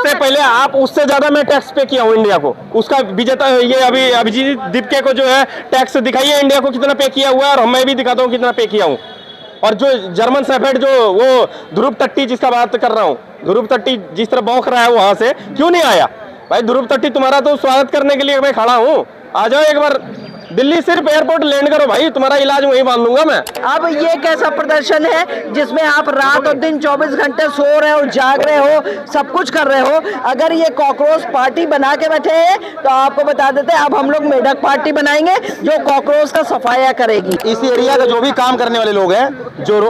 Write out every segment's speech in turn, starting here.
उससे पहले आप उससे ज्यादा मैं टैक्स पे किया हूँ इंडिया को। उसका विजेता ये अभी अभिजीत दीपके को जो है टैक्स दिखाइए इंडिया को कितना पे किया हुआ है, और मैं भी दिखाता हूँ कितना पे किया हूँ। और जो जर्मन शेफर्ड जो वो ध्रुव टट्टी जिसका बात कर रहा हूँ, ध्रुव टट्टी जिस तरह बौख रहा है वहां से, क्यों नहीं आया भाई? ध्रुव टट्टी तुम्हारा तो स्वागत करने के लिए मैं खड़ा हूँ, आ जाओ एक बार दिल्ली, सिर्फ एयरपोर्ट लैंड करो भाई, तुम्हारा इलाज वहीं बांध दूंगा मैं। अब ये कैसा प्रदर्शन है जिसमें आप रात और दिन 24 घंटे सो रहे हो, जाग रहे हो, सब कुछ कर रहे हो। अगर ये कॉकरोच पार्टी बना के बैठे हैं तो आपको बता देते हैं अब हम लोग मेढक पार्टी बनाएंगे जो कॉकरोच का सफाया करेगी। इस एरिया का जो भी काम करने वाले लोग हैं, जो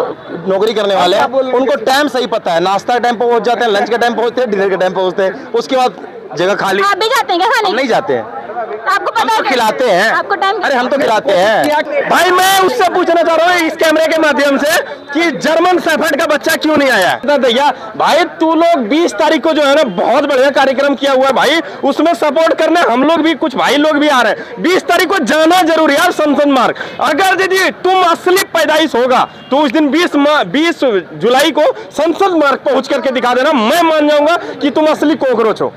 नौकरी करने वाले हैं, उनको टाइम सही पता है। नाश्ता टाइम पर पहुंच जाते हैं, लंच का टाइम पहुंचते हैं, डिनर के टाइम पहुंचते हैं, उसके बाद जगह खाली। आप भी जाते हैं क्या खाने? हम नहीं जाते हैं, आपको पता हम है तो खिलाते हैं। आपको टाइम? अरे हम तो खिलाते हैं भाई। मैं उससे पूछना चाह रहा हूँ इस कैमरे के माध्यम से कि जर्मन शेफर्ड का बच्चा क्यों नहीं आया भैया? भाई तू लोग 20 तारीख को जो है ना बहुत बढ़िया कार्यक्रम किया हुआ है भाई, उसमें सपोर्ट करने हम लोग भी, कुछ भाई लोग भी आ रहे हैं। 20 तारीख को जाना जरूरी है संसद मार्ग। अगर यदि तुम असली पैदाइश होगा तो उस दिन 20 जुलाई को संसद मार्ग पहुंच करके दिखा देना, मैं मान जाऊंगा कि तुम असली कॉकरोच हो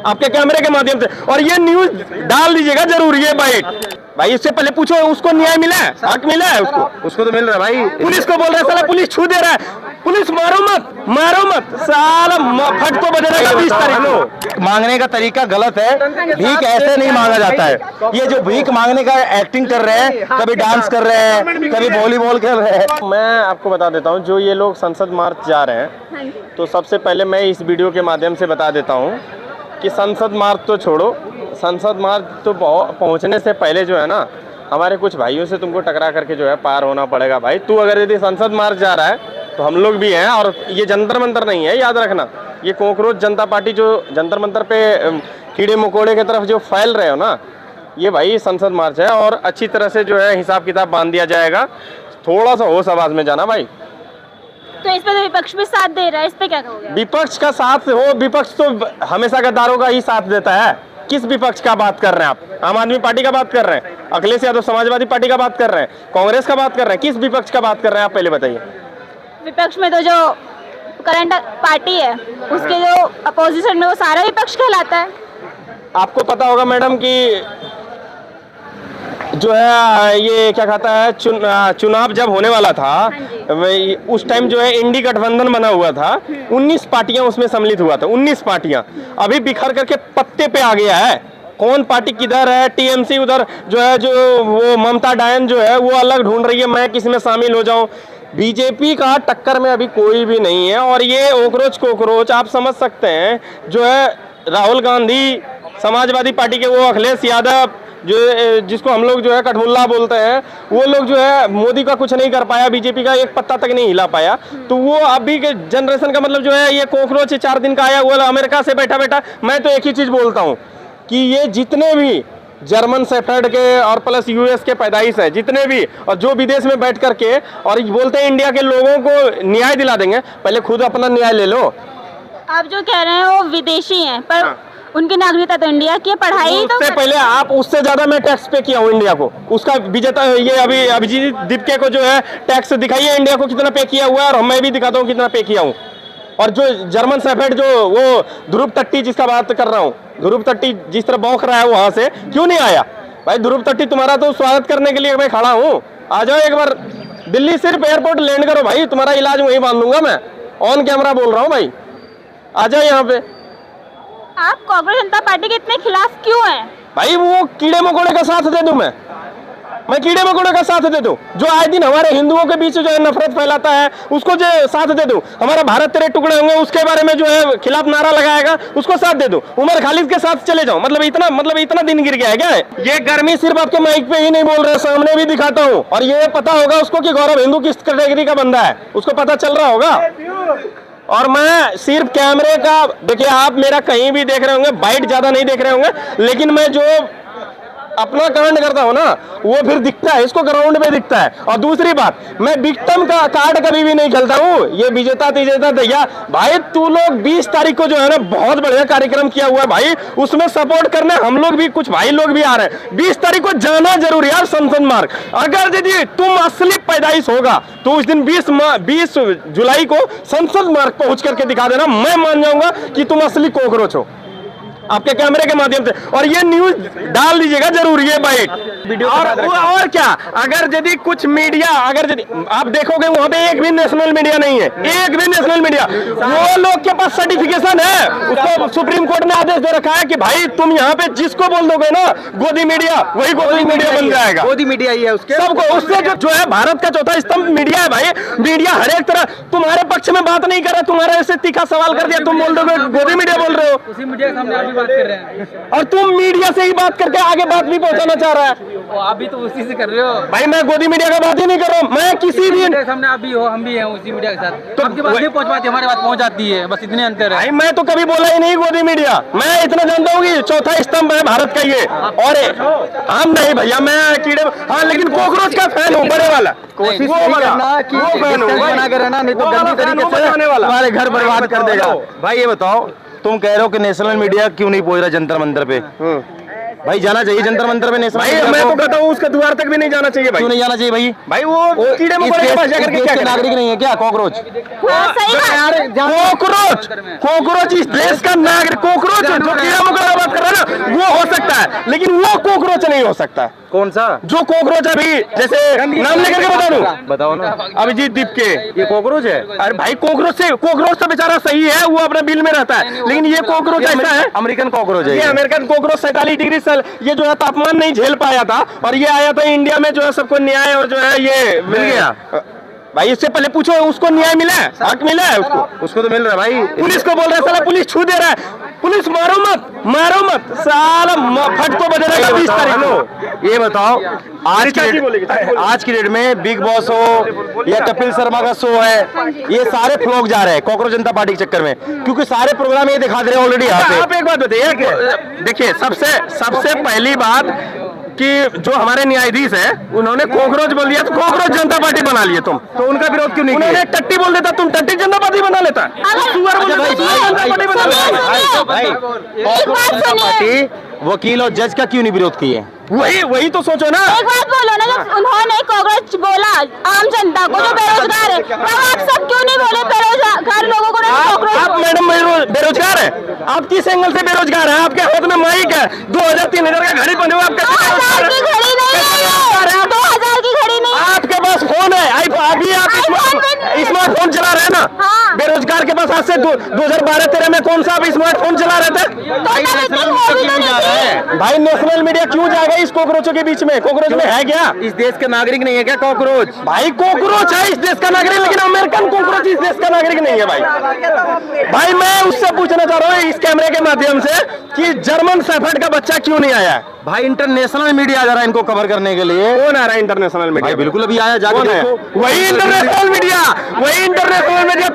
आपके कैमरे के माध्यम से। और ये न्यूज डाल दीजिएगा जरूरी है भाई। इससे पहले पूछो उसको न्याय मिला है, हक मिला है उसको तो मिल रहा है भाई। पुलिस को बोल रहे हैं साला पुलिस छू दे रहा है, पुलिस मारो मत साला, फट तो बजेगा 20 तारीख को। मांगने का तरीका गलत है, भीख ऐसे नहीं मांगा जाता है। ये जो भीख मांगने का एक्टिंग कर रहे हैं, कभी डांस कर रहे हैं, कभी वॉलीबॉल खेल रहे हैं। मैं आपको बता देता हूँ, जो ये लोग संसद मार्च जा रहे हैं, तो सबसे पहले मैं इस वीडियो के माध्यम से बता देता हूँ कि संसद मार्च तो छोड़ो, संसद मार्च तो पहुंचने से पहले जो है ना हमारे कुछ भाइयों से तुमको टकरा करके जो है पार होना पड़ेगा भाई। तू अगर यदि संसद मार्च जा रहा है तो हम लोग भी हैं, और ये जंतर मंतर नहीं है, याद रखना। ये कॉकरोच जनता पार्टी जो जंतर मंतर पे कीड़े मकोड़े की तरफ जो फैल रहे हो ना, ये भाई संसद मार्च है, और अच्छी तरह से जो है हिसाब किताब बांध दिया जाएगा। थोड़ा सा होश आवाज में जाना भाई। तो इस पे तो विपक्ष भी साथ दे रहा है, इस पे क्या कहोगे? विपक्ष का साथ हो, विपक्ष तो हमेशा गद्दारों का ही साथ देता है। किस विपक्ष का बात कर रहे हैं आप? आम आदमी पार्टी का बात कर रहे हैं, अखिलेश यादव समाजवादी पार्टी का बात कर रहे हैं, कांग्रेस का बात कर रहे हैं, किस विपक्ष का बात कर रहे हैं आप पहले बताइए? विपक्ष में तो जो करंट पार्टी है उसके जो अपोजिशन में वो सारा विपक्ष कहलाता है। आपको पता होगा मैडम कि जो है ये क्या कहता है, चुनाव जब होने वाला था उस टाइम जो है इंडी गठबंधन बना हुआ था, 19 पार्टियां उसमें सम्मिलित हुआ था, 19 पार्टियां। अभी बिखर करके पत्ते पे आ गया है, कौन पार्टी किधर है, टीएमसी उधर जो है, जो वो ममता डायन जो है वो अलग ढूंढ रही है मैं किस में शामिल हो जाऊं। बीजेपी का टक्कर में अभी कोई भी नहीं है, और ये कोकरोच आप समझ सकते हैं जो है राहुल गांधी, समाजवादी पार्टी के वो अखिलेश यादव, जो जिसको हम लोग जो है कठमुल्ला बोलते हैं, वो लोग जो है मोदी का कुछ नहीं कर पाया, बीजेपी का एक पत्ता तक नहीं हिला पाया। तो वो अभी के जनरेशन का मतलब जो है ये कॉकरोच 4 दिन का आया हुआ अमेरिका से बैठा। मैं तो एक ही चीज बोलता हूँ कि ये जितने भी जर्मन शेफर्ड के और प्लस यूएस के पैदाइश है, जितने भी, और जो विदेश में बैठ करके और बोलते हैं इंडिया के लोगों को न्याय दिला देंगे, पहले खुद अपना न्याय ले लो। आप जो कह रहे हैं वो विदेशी हैं, पर उनकी नागरिकता तो इंडिया की, पढ़ाई तो उससे पहले आप उससे ज्यादा मैं टैक्स पे किया हूँ इंडिया को। उसका विजेता ये अभी अभिजीत दीपके को जो है टैक्स दिखाइए इंडिया को कितना पे किया हुआ है, और मैं भी दिखाता हूँ कितना पे किया हूँ। और जो जर्मन शेफर्ड जो वो ध्रुव टट्टी जिसका बात कर रहा हूँ, ध्रुव टट्टी जिस तरह बौख रहा है वहां से, क्यों नहीं आया भाई? ध्रुव टट्टी तुम्हारा तो स्वागत करने के लिए मैं खड़ा हूँ, आ जाओ एक बार दिल्ली, सिर्फ एयरपोर्ट लैंड करो भाई, तुम्हारा इलाज वहीं बांध दूंगा मैं। ऑन कैमरा बोल रहा हूँ भाई, आ जाओ यहाँ पे। आप कांग्रेस जनता पार्टी के इतने खिलाफ क्यों हैं? भाई वो कीड़े मकोड़े का साथ दे दूं मैं कीड़े मकोड़े का साथ दे दूं जो आए दिन हमारे हिंदुओं के बीच जो है नफरत फैलाता है, उसको जो साथ दे दूं। हमारा भारत तेरे टुकड़े होंगे उसके बारे में जो है खिलाफ नारा लगाएगा, उसको साथ दे दूं। उमर खालिद के साथ चले जाऊं, मतलब इतना दिन गिर गया है क्या? ये गर्मी सिर्फ आपके माइक पे ही नहीं बोल रहे, सामने भी दिखाता हूँ। और ये पता होगा उसको कि गौरव हिंदू किस कैटेगरी का बंदा है, उसको पता चल रहा होगा। और मैं सिर्फ कैमरे का, देखिए आप मेरा कहीं भी देख रहे होंगे, बाइट ज्यादा नहीं देख रहे होंगे, लेकिन मैं जो अपना कांड करता हो ना, वो फिर दिखता है, इसको ग्राउंड में दिखता है। और दूसरी बात, मैं विक्टिम का कार्ड कभी भी नहीं खेलता हूँ, ये विजेता तिजेता दैया भाई। तू लोग 20 तारीख को जो है ना बहुत बढ़िया कार्यक्रम किया हुआ है भाई, उसमें सपोर्ट करने हम लोग भी, कुछ भाई लोग भी आ रहे हैं। 20 तारीख को जाना जरूर यार संसद मार्ग। अगर यदि तुम असली पैदाइश होगा तो उस दिन 20 जुलाई को संसद मार्ग पहुंच करके दिखा देना, मैं मान जाऊंगा कि तुम असली कॉकरोच हो, आपके कैमरे के माध्यम से। और ये न्यूज डाल दीजिएगा जरूर, ये बाइट वीडियो। और क्या, अगर यदि कुछ मीडिया, अगर यदि आप देखोगे वहां पे एक भी नेशनल मीडिया नहीं है, एक भी नेशनल मीडिया। वो लोग के पास सर्टिफिकेशन है, उसको सुप्रीम कोर्ट ने आदेश दे रखा है कि भाई तुम यहाँ पे जिसको बोल दोगे ना गोदी मीडिया, वही गोदी मीडिया बन जाएगा। गोदी मीडिया ही है उसके सबको, उससे जो है भारत का चौथा स्तंभ मीडिया है भाई। मीडिया हर एक तरह तुम्हारे पक्ष में बात नहीं कर रहा, तुम्हारे ऐसे तीखा सवाल कर दिया, तुम बोल दोगे गोदी मीडिया बोल रहे हो। उसी मीडिया के सामने आप भी बात कर रहे हैं और तुम मीडिया से ही बात करके आगे बात भी पहुंचाना चाह रहा है। आप भी तो उसी से कर रहे हो भाई मैं गोदी मीडिया का बात ही नहीं कर रहा हूँ, मैं किसी भी मीडिया के सामने आप भी हो, हम भी हैं उसी मीडिया के साथ। तो आपकी बात नहीं पहुंच पाती, हमारी बात पहुंच जाती है, बस इतने अंतर है। भाई मैं तो कभी बोला ही नहीं गोदी मीडिया, मैं इतना जानता हूँ कि चौथा स्तंभ है भारत का ये। और हम नहीं भैया, मैं कीड़े, हाँ लेकिन कॉकरोच का फैन हूँ, बड़े वाला। कोशिश वो नहीं वाला, करना कि वो फैन हूँ भाई। बना के रहना, नहीं तो वो गंदी वाला फैन तरीके हूँ, से बताने वाला। तुम्हारे घर बर्बाद कर देगा। भाई ये बताओ, तुम कह रहे हो कि नेशनल मीडिया क्यों नहीं पहुंच रहा जंतर मंतर पे? भाई जाना चाहिए जंतर मंतर पे नेशनल भाई मीडिया मैं को। तो कहता हूँ उसके द्वार तक भी नहीं जाना चाहिए भाई। क्यों नहीं जाना चाहिए भाई? भाई वो कीड़े मकोड़े के पास जाकर के क्या के करेगा? नागरिक नहीं है क्या कॉकरोच? हाँ, सही बात है। कॉकरोच, कॉकरोच इस देश का नागरिक, कॉकरोच जो कीड़ा मकोड़ा बात कर रहा है ना, वो हो सकता है, लेकिन वो कॉकरोच नहीं हो सकता। कौन सा? जो कॉकरोच अभी, जैसे नाम लेकर के बता दूं, बताओ ना। अभिजीत दीप के, ये कॉकरोच है? अरे भाई कॉकरोच तो बेचारा सही है, वो अपने बिल में रहता है, लेकिन ये कॉकरोच ऐसा है, अमेरिकन कॉकरोच है ये अमेरिकन कॉकरोच 47 डिग्री सेल, ये जो है तापमान नहीं झेल पाया था, और ये आया था इंडिया में, जो है सबको न्याय और जो है ये मिल गया। भाई इससे पहले पूछो उसको न्याय मिला है, हक मिला है उसको तो मिल रहा है भाई। पुलिस को बोल रहा है साला पुलिस छू दे रहा है, पुलिस मारो मत साला फट को बजेगा 20 तारीख को। ये बताओ, आज की डेट में बिग बॉस हो या कपिल शर्मा का शो है, ये सारे फ्लॉप जा रहे हैं कॉकरोच जनता पार्टी के चक्कर में, क्योंकि सारे प्रोग्राम ये दिखा दे रहे हैं ऑलरेडी यहाँ पे। आप एक बात बताइए, देखिए सबसे पहली बात कि जो हमारे न्यायाधीश है उन्होंने कॉकरोच बोल दिया, तो कॉकरोच जनता पार्टी बना लिए तुम, तो उनका विरोध क्यों नहीं किया? उन्होंने टट्टी बोल देता, तुम टट्टी जनता पार्टी बना लेता, सुअर बोल देता, सुअर जनता पार्टी बना लेता। एक बात सुनिए, वकील और जज का क्यों नहीं विरोध किए? वही तो सोचो ना। एक बात बोलो ना, जब उन्होंने कॉकरोच बोला आम जनता को जो बेरोजगार है, तब आप सब क्यों नहीं बोले बेरोजगार लोगों को आप कॉकरोच? मैडम बेरोजगार है, आप किस एंगल से बेरोजगार है? आपके हाथ में माइक है, 2000-3000 का घड़ी बने हुए, आप 2000 की घड़ी नहीं है, 2000 की घड़ी नहीं है। आपके पास फोन है, अभी आप स्मार्टफोन चला रहे हैं ना। हाँ। बेरोजगार के पास आज से 2012-13 में कौन सा आप स्मार्टफोन चला रहे थे? तो तब इतनी होगी तो नहीं थी। भाई नेशनल मीडिया क्यों जाएगा इस कॉकरोचों के बीच में? कॉकरोच में है क्या? इस देश के नागरिक नहीं है क्या कॉकरोच? भाई कॉकरोच है इस देश का नागरिक, लेकिन अमेरिकन कॉकरोच इस देश का नागरिक नहीं है भाई। भाई मैं उससे पूछना चाह रहा हूँ इस कैमरे के माध्यम से कि जर्मन शेफर्ड का बच्चा क्यों नहीं आया है? भाई इंटरनेशनल मीडिया आ जा रहा है इनको कवर करने के लिए। कौन आ रहा है इंटरनेशनल भाई मीडिया? बिल्कुल अभी आया, जाके देखो। वही इंटरनेशनल मीडिया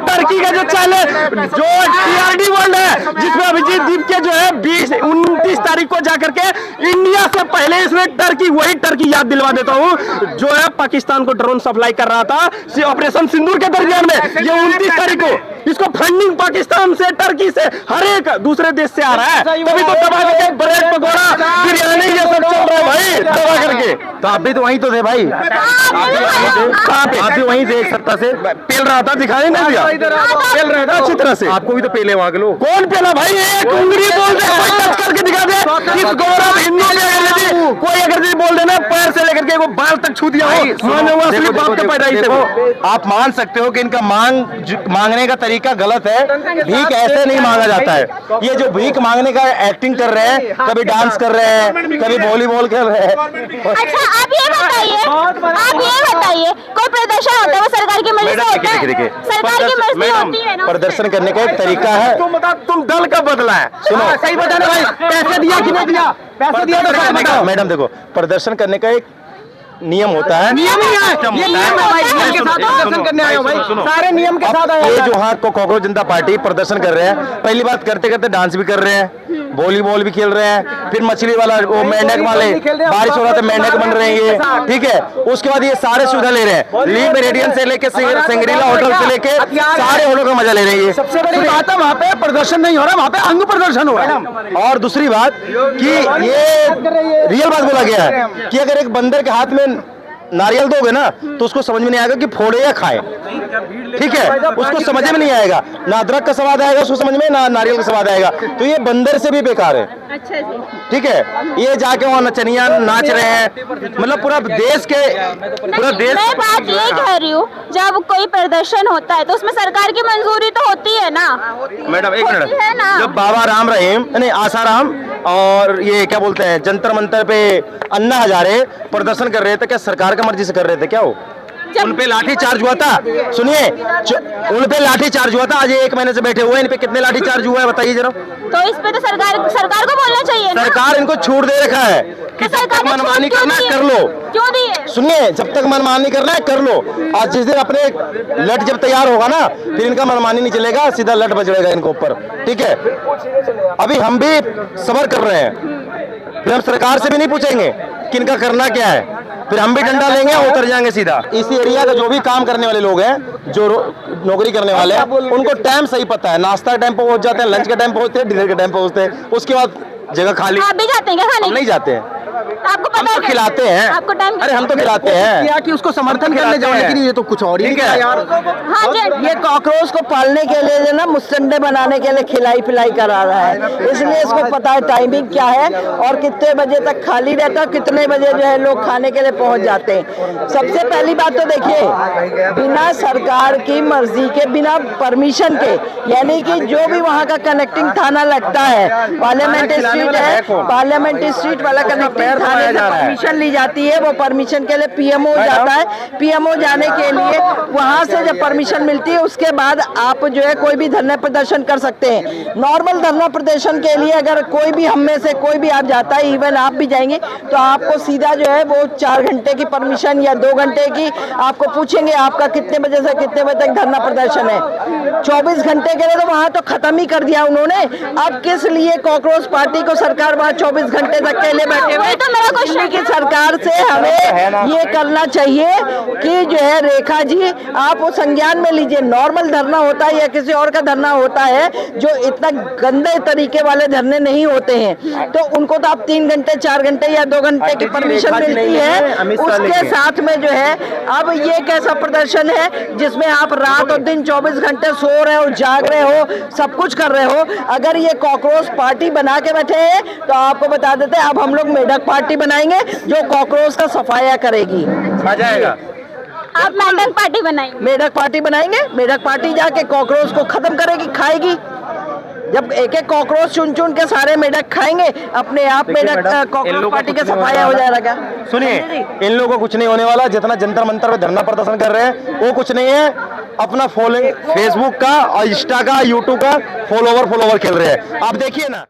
टर्की का जो चैनल जो TRD वर्ल्ड है, जिसमें अभिजीत दीप के जो है 29 तारीख को जाकर के इंडिया से पहले इसने वही टर्की याद दिलवा देता हूँ, जो है पाकिस्तान को ड्रोन सप्लाई कर रहा था ऑपरेशन सिंदूर के दरमियान में। ये 29 तारीख को इसको फंडिंग पाकिस्तान से, टर्की से, हर एक दूसरे देश से आ रहा है, तभी तो दबा करके ब्रेड पकौड़ा बिरयानी ये सब चल रहा है भाई दबा करके। तो आप भी तो वहीं तो थे भाई, आप भी वहीं थे एक सत्ता से। पेल रहा था, दिखाई नहीं दिया, पेल रहा था अच्छी तरह से। आपको भी तो पेले वहां के लोग। कौन पेला भाई? एक उंगली बोल दे, कोई टच करके दिखा दे, इस गौरव हिंदू में कोई अगर बोल देना पैर से लेकर के वो बाल तक छू दिया हो, मान जाऊंगा असली बाप का पैदाइश है वो। आप मान सकते हो कि इनका मांगने का तरीका गलत है, भीख ऐसे नहीं मांगा जाता है। ये जो भीख मांगने का एक्टिंग कर रहे हैं, कभी डांस कर रहे हैं, कभी वॉलीबॉल खेल रहे हैं। अच्छा आप ये बताइए कोई प्रदर्शन होता है वो सरकार की मर्जी से होता है? सरकार की मर्जी होती है ना। प्रदर्शन करने का एक तरीका है। तुम दल का बदला है, सुनो सही बताना भाई, पैसे दिया कि नहीं दिया? पैसे दिया तो सही बताओ। मैडम देखो, प्रदर्शन करने का एक नियम होता है, नियम ही है, सिस्टम ये होता नियम है भाई, है। नियम के साथ सुनो, प्रदर्शन करने आए हो भाई, सुनो, सारे नियम के साथ आए हो। ये जो हाँ को कांग्रेस जनता पार्टी प्रदर्शन कर रहे हैं, पहली बात करते करते डांस भी कर रहे हैं, वॉलीबॉल भी खेल रहे हैं, फिर मछली वाला वो मेंढक वाले बारिश हो रहा था मेंढक बन रहे हैं ये, ठीक है। उसके बाद ये सारे सुविधा ले रहे हैं, लीव मेरिडियन से लेके सिंगरीला होटल से लेके सारे होटलों का मजा ले रहे हैं ये। सबसे बड़ी बात है वहाँ पे प्रदर्शन नहीं हो रहा, वहाँ पे अंग प्रदर्शन हो रहा है। और दूसरी बात कि ये रियल बात बोला गया है कि अगर एक बंदर के हाथ में नारियल दोगे ना तो उसको समझ में नहीं आएगा कि फोड़े या खाए, ठीक है, उसको समझ में नहीं आएगा, ना अदरक का स्वाद आएगा उसको समझ में, ना नारियल का स्वाद आएगा, तो ये बंदर से भी बेकार है। अच्छा जी, ठीक है, ये जाके वहाँ नचनिया नाच रहे हैं, मतलब पूरा देश के पूरा देश। मैं बात ये कह रही हूँ, जब कोई प्रदर्शन होता है तो उसमें सरकार की मंजूरी तो होती है ना। मैडम एक होती है मिनट, ना। जब बाबा राम रहीम नहीं आसाराम और ये क्या बोलते हैं जंतर मंतर पे अन्ना हजारे प्रदर्शन कर रहे थे, क्या सरकार का मर्जी से कर रहे थे क्या? वो उन पे लाठी चार्ज हुआ था, सुनिए उन पे लाठी चार्ज हुआ था, आज ये 1 महीने से बैठे हुए हैं, इन पे कितने लाठी चार्ज हुआ है बताइए जरा। तो इस पे तो सरकार को बोलना चाहिए ना। सरकार इनको छूट दे रखा है कि तो जब सरकार तक ने मनमानी छूट करना है क्यों कर लो। क्यों दी है? सुनिए, जब तक मनमानी करना है कर लो, आज जिस दिन अपने लट जब तैयार होगा ना फिर इनका मनमानी नहीं चलेगा, सीधा लट बजड़ेगा इनको ऊपर, ठीक है। अभी हम भी सब्र कर रहे हैं, फिर हम सरकार से भी नहीं पूछेंगे कि इनका करना क्या है, फिर हम भी डंडा लेंगे और उतर जाएंगे सीधा। इस एरिया का जो भी काम करने वाले लोग हैं, जो नौकरी करने वाले हैं, उनको टाइम सही पता है, नाश्ता के टाइम पे पहुंच जाते हैं, लंच के टाइम पे पहुंचते हैं, डिनर के टाइम पे पहुंचते हैं, उसके बाद जगह खाली। आप भी जाते हैं क्या खाने? हम नहीं जाते हैं, आपको हम पता तो है खिलाते हैं, आपको टाइम? अरे हम तो खिलाते हैं क्या कि उसको समर्थन करने जाओ, लेकिन ये तो कुछ और ही ठीक है है यार। हाँ जी, ये कॉकरोच को पालने के लिए जो ना मुस्टंडे बनाने के लिए खिलाई पिलाई करा रहा है, इसलिए इसको पता है टाइमिंग क्या है और कितने बजे तक खाली रहता है, कितने बजे जो है लोग खाने के लिए पहुंच जाते हैं। सबसे पहली बात तो देखिए, बिना सरकार की मर्जी के, बिना परमिशन के, यानी कि जो भी वहाँ का कनेक्टिंग थाना लगता है, पार्लियामेंट स्ट्रीट है, पार्लियामेंट स्ट्रीट वाला कनेक्टिंग थाने से परमिशन ली जाती है, वो परमिशन के लिए पीएमओ जाता है, पीएमओ जाने के लिए वहां से जब परमिशन मिलती है उसके बाद आप जो है कोई भी धरना प्रदर्शन कर सकते हैं। नॉर्मल धरना प्रदर्शन के लिए अगर कोई भी हम में से कोई भी आप जाता है, इवन आप भी जाएंगे, तो आपको सीधा जो है वो 4 घंटे की परमिशन या 2 घंटे की आपको पूछेंगे आपका कितने बजे से कितने बजे तक धरना प्रदर्शन है। 24 घंटे के लिए तो वहां तो खत्म ही कर दिया उन्होंने, अब किस लिए कॉकरोच पार्टी को सरकार वहां 24 घंटे तक के लिए बैठे हुए? तो मेरा क्वेश्चन की सरकार से हमें ये करना चाहिए कि जो है रेखा जी आप वो संज्ञान में लीजिए, नॉर्मल धरना होता है या किसी और का धरना होता है जो इतना गंदे तरीके वाले धरने नहीं होते हैं, तो उनको तो आप 3 घंटे 4 घंटे या 2 घंटे की परमिशन मिलती है, उसके साथ में जो है अब ये कैसा प्रदर्शन है जिसमें आप रात और दिन 24 घंटे सो रहे हो, जाग रहे हो, सब कुछ कर रहे हो। अगर ये कॉकरोच पार्टी बना के बैठे हैं तो आपको बता देते हैं अब हम लोग मेढक पार्टी बनाएंगे जो कॉकरोच का सफाया करेगी। आ जाएगा। आप मेंढक पार्टी बनाएंगे? मेढक पार्टी बनाएंगे, मेढक पार्टी जाके कॉकरोच को खत्म करेगी, खाएगी। जब एक एक कॉकरोच चुन चुन के सारे मेढक खाएंगे, अपने आप मेढक कॉकरोच पार्टी का सफाया हो जाएगा क्या? सुनिए, इन लोगों को कुछ नहीं होने वाला, जितना जंतर मंतर पे धरना प्रदर्शन कर रहे हैं वो कुछ नहीं है, अपना फॉलोइंग फेसबुक का और इंस्टा का यूट्यूब का फॉलोवर खेल रहे हैं, आप देखिए ना।